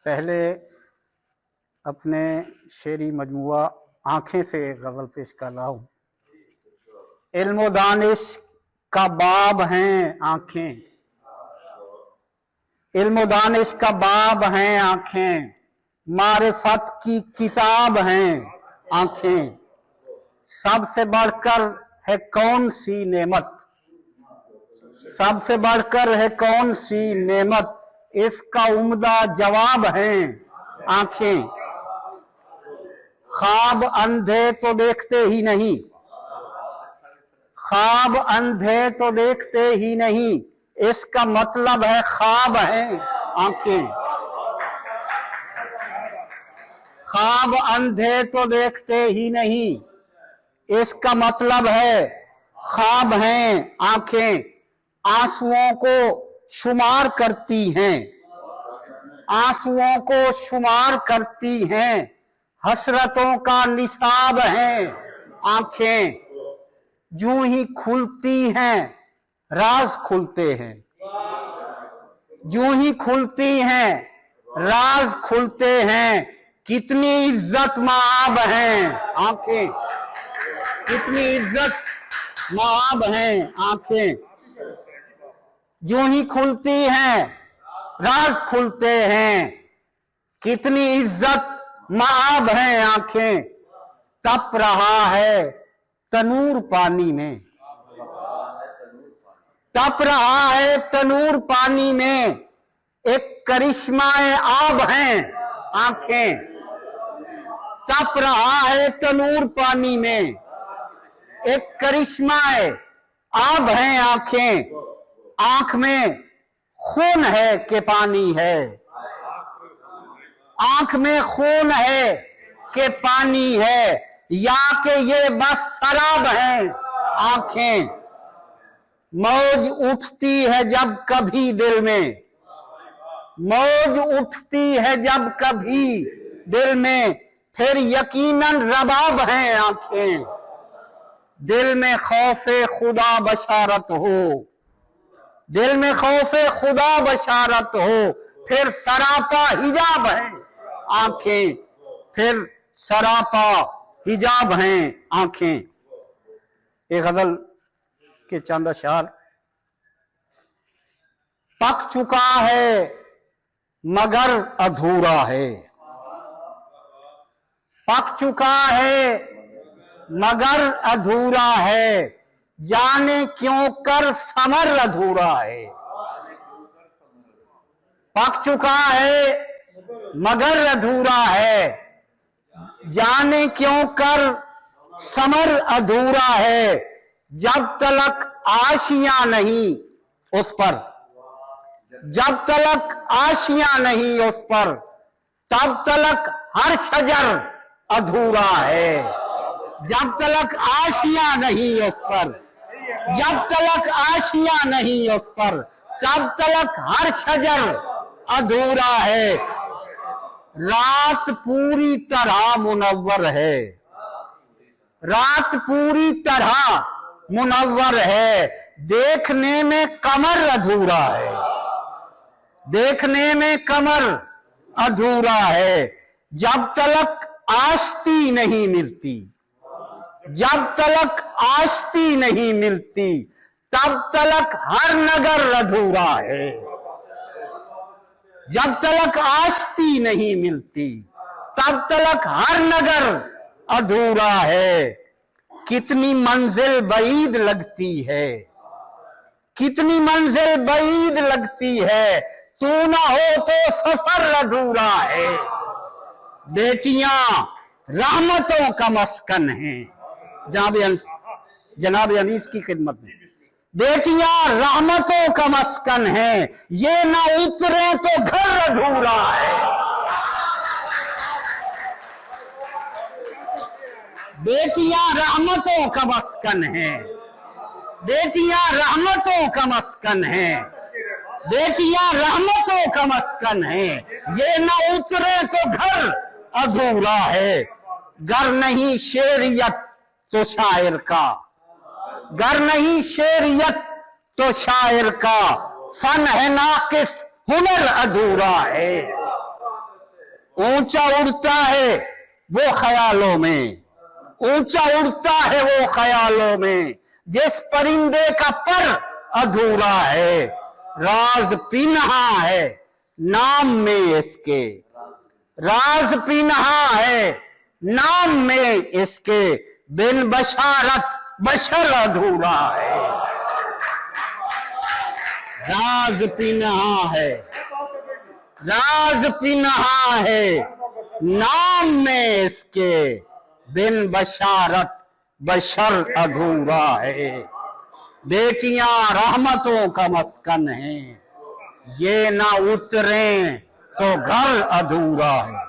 पहले अपने शेरी मजमुआ आंखें से गज़ल पेश कर रहा हूँ। इल्म दानिश का बाब हैं आंखें, इल्म दानिश का बाब हैं आंखें, मारिफत की किताब हैं आंखें। सबसे बढ़कर है कौन सी नेमत, सबसे बढ़कर है कौन सी नेमत, इसका उम्दा जवाब हैं आंखें। ख्वाब अंधे तो देखते ही नहीं, ख्वाब अंधे तो देखते ही नहीं, इसका मतलब है ख्वाब हैं आंखें। ख्वाब अंधे तो देखते ही नहीं, इसका मतलब है ख्वाब हैं आंखें। आंसुओं को शुमार करती हैं, आंसुओं को शुमार करती हैं, हसरतों का निसाब हैं आंखें। यूं ही खुलती हैं राज खुलते हैं, यूं ही खुलती हैं राज खुलते हैं। कितनी इज्जत माब हैं आंखें, कितनी इज्जत माब हैं आंखें। यूं ही खुलती हैं राज खुलते हैं, कितनी इज्जत माब हैं आंखें। तप रहा है तनूर पानी में, तप रहा है तनूर पानी में, एक करिश्माए आब हैं आंखें। तप रहा है तनूर पानी में, एक करिश्माए आब हैं आंखें। आंख में खून है कि पानी है, आंख में खून है कि पानी है, या कि ये बस शराब है आंखें। मौज उठती है जब कभी दिल में, मौज उठती है जब कभी दिल में, फिर यकीनन रबाब है आंखें। दिल में खौफे खुदा बशारत हो, दिल में खौफे खुदा बशारत हो, फिर सरापा हिजाब है आंखें, फिर सरापा हिजाब हैं आंखें। एक गजल के चंद अशआर। पक चुका है मगर अधूरा है, पक चुका है मगर अधूरा है, जाने क्यों कर समर अधूरा है। पक चुका है मगर अधूरा है, जाने क्यों कर समर अधूरा है। जब तलक आशियां नहीं उस पर, जब तलक आशियां नहीं उस पर, तब तलक हर शजर अधूरा है। जब तलक आशियां नहीं उस पर, जब तलक आशियां नहीं उस पर, तब तलक हर शजर अधूरा है। रात पूरी तरह मुनव्वर है, रात पूरी तरह मुनव्वर है, देखने में कमर अधूरा है, देखने में कमर अधूरा है। जब तलक आश्ती नहीं मिलती, जब तलक आश्ती नहीं मिलती, तब तलक हर नगर अधूरा है। जब तलक आश्ती नहीं मिलती, तब तलक हर नगर अधूरा है। कितनी मंजिल बईद लगती है, कितनी मंजिल बईद लगती है, तू ना हो तो सफर अधूरा है। बेटियां रहमतों का मस्कन है, जनाब अनीस की खिदमत में। बेटियां रहमतों का मस्कन है, ये ना उतरे तो घर अधूरा है। बेटियां रहमतों का मस्कन है, बेटियां रहमतों का मस्कन है, बेटियां रहमतों का मस्कन है, ये ना उतरे तो घर अधूरा है। घर नहीं शेरियत तो शायर का, घर नहीं शेरियत तो शायर का, फन है नाकिस हुनर अधूरा है। ऊंचा उड़ता है वो ख्यालों में, ऊंचा उड़ता है वो ख्यालों में, जिस परिंदे का पर अधूरा है, राज पिन्हा है नाम में इसके, राज पिन्हा है नाम में इसके, बिन बशारत बशर अधूरा है। राज पिन्हा है, राज पिन्हा है नाम में इसके, बिन बशारत बशर अधूरा है। बेटियां रहमतों का मस्कन है, ये ना उतरे तो घर अधूरा है।